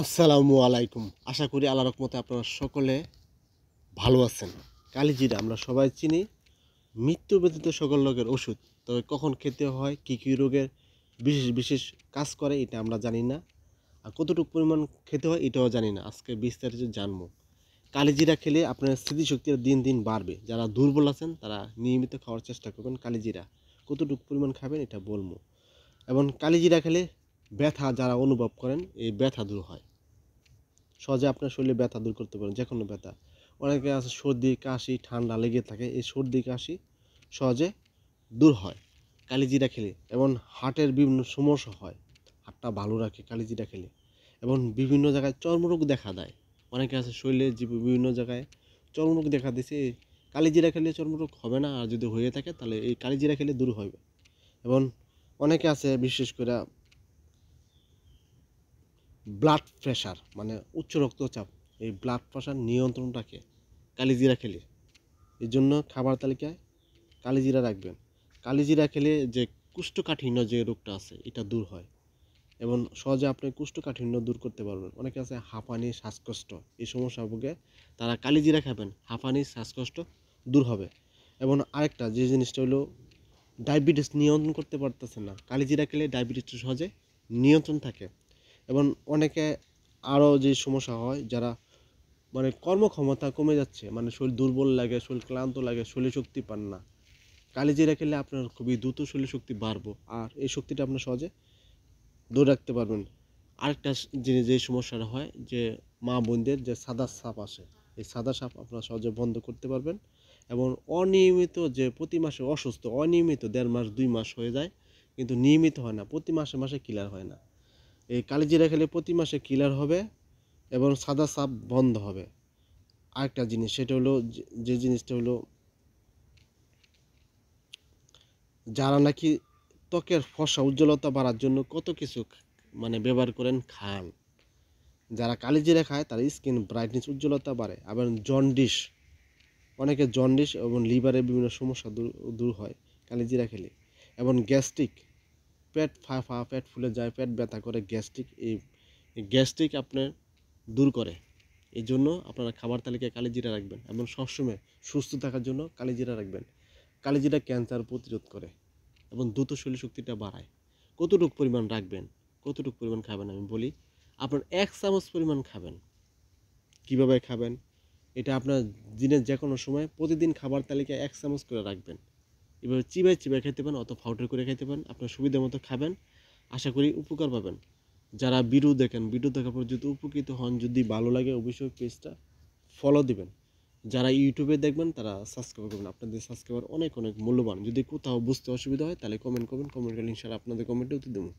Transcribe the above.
আসসালামু আলাইকুম। আশা করি আল্লাহর রহমতে আপনারা সকলে ভালো আছেন। কালিজিরা আমরা সবাই চিনি, মৃত্যু ব্যতীত সকল রোগের ওষুধ। তবে কখন খেতে হয়, কী, কী রোগের বিশেষ কাজ করে এটা আমরা জানি না। আর কতটুকু পরিমাণ খেতে হয় এটাও জানি না। আজকে বিস্তারিত জানবো। কালিজিরা খেলে আপনার স্মৃতিশক্তি দিন, দিন বাড়বে। যারা দুর্বল আছেন তারা নিয়মিত খাওয়ার চেষ্টা করবেন কালিজিরা। কতটুকু পরিমাণ খাবেন এটা বলবো। এবং কালিজিরা খেলে ব্যথা যারা অনুভব করেন এই ব্যথা দূর হয়। সহজে আপনার শরীরে ব্যথা দূর করতে পারেন, যে কোনো ব্যথা। অনেকে আছে সর্দি কাশি ঠান্ডা লেগে থাকে, এই সর্দি কাশি সহজে দূর হয় কালিজিরা খেলে। এবং হার্টের বিভিন্ন সমস্যা হয়, হার্টটা ভালো রাখে কালিজিরা খেলে। এবং বিভিন্ন জায়গায় চর্মরোগ দেখা দেয়, অনেকে আছে শরীরে যে বিভিন্ন জায়গায় চর্মরোগ দেখা দিছে, কালিজিরা খেলে চর্মরোগ হবে না, আর যদি হয়ে থাকে তাহলে এই কালিজিরা খেলে দূর হবে। এবং অনেকে আছে বিশেষ করে ব্লাড প্রেশার মানে উচ্চ রক্তচাপ, এই ব্লাড প্রেশার নিয়ন্ত্রণ রাখে কালিজিরা খেলে। এই জন্য খাবার তালিকায় কালিজিরা রাখবেন। কালিজিরা খেলে যে কোষ্ঠকাঠিন্য যে রোগটা আছে এটা দূর হয়, এবং সহজে আপনি কোষ্ঠকাঠিন্য দূর করতে পারবেন। অনেকে আছে হাঁপানি শ্বাসকষ্ট এই সমস্যা ভোগে, তারা কালিজিরা খাবেন, হাঁপানি শ্বাসকষ্ট দূর হবে। এবং আরেকটা যে জিনিসটা হলো ডায়াবেটিস নিয়ন্ত্রণ করতে পারতেছে না, কালিজিরা খেলে ডায়াবেটিসটা সহজে নিয়ন্ত্রণ থাকে। এবং অনেকে আরও যে সমস্যা হয়, যারা মানে কর্মক্ষমতা কমে যাচ্ছে, মানে শরীর দুর্বল লাগে, শরীর ক্লান্ত লাগে, শরীরে শক্তি পান না, কালিজিরা খেলে আপনার খুবই দ্রুত শরীর শক্তি বাড়বো, আর এই শক্তিটা আপনি সহজে ধরে রাখতে পারবেন। আরেকটা জিনিস যে সমস্যাটা হয়, যে মা বোনদের যে সাদা সাপ আসে, এই সাদা সাপ আপনারা সহজে বন্ধ করতে পারবেন। এবং অনিয়মিত যে প্রতি মাসে অসুস্থ, অনিয়মিত 1.5 মাস 2 মাস হয়ে যায় কিন্তু নিয়মিত হয় না, প্রতি মাসে মাসে ক্লিয়ার হয় না, এই কালিজিরা খেলে প্রতি মাসে ক্লিয়ার হবে এবং সাদা সাপ বন্ধ হবে। আরেকটা জিনিস সেটা হলো যে জিনিসটা হলো, যারা নাকি ত্বকের ফর্সা উজ্জ্বলতা বাড়ার জন্য কত কিছু মানে ব্যবহার করেন খান, যারা কালিজিরা খায় তার স্কিন ব্রাইটনেস উজ্জ্বলতা বাড়ে। আবার জন্ডিস, অনেকে জন্ডিস এবং লিভারের বিভিন্ন সমস্যা দূর হয় কালিজিরা খেলে। এবং গ্যাস্ট্রিক, পেট ফাঁপা, পেট ফুলে যায়, পেট ব্যথা করে, গ্যাস্ট্রিক, এই গ্যাস্ট্রিক আপনার দূর করে। এই জন্য আপনারা খাবার তালিকায় কালিজিরা রাখবেন, এবং সবসময় সুস্থ থাকার জন্য কালিজিরা রাখবেন। কালিজিরা ক্যান্সার প্রতিরোধ করে এবং দ্রুত শরীর শক্তিটা বাড়ায়। কতটুকু পরিমাণ রাখবেন, কতটুকু পরিমাণ খাবেন আমি বলি। আপনার 1 চামচ পরিমাণ খাবেন। কিভাবে খাবেন এটা আপনার দিনের যে কোনো সময় প্রতিদিন খাবার তালিকায় 1 চামচ করে রাখবেন। এভাবে চিবায় চিবায় খেতে পারেন অথবা পাউডার করে খেতে পারেন, আপনার সুবিধা মতো খাবেন। আশা করি উপকার পাবেন। যারা ভিডিও দেখেন, ভিডিও দেখার পর যদি উপকৃত হন, যদি ভালো লাগে অবশ্যই পেজটা ফলো দিবেন। যারা ইউটিউবে দেখবেন তারা সাবস্ক্রাইব করবেন, আপনাদের সাবস্ক্রাইবার অনেক অনেক মূল্যবান। যদি কোথাও বুঝতে অসুবিধা হয় তাহলে কমেন্ট করবেন, কমেন্ট করলে ইনশাআল্লাহ আপনাদের কমেন্টে উত্তর দেবো।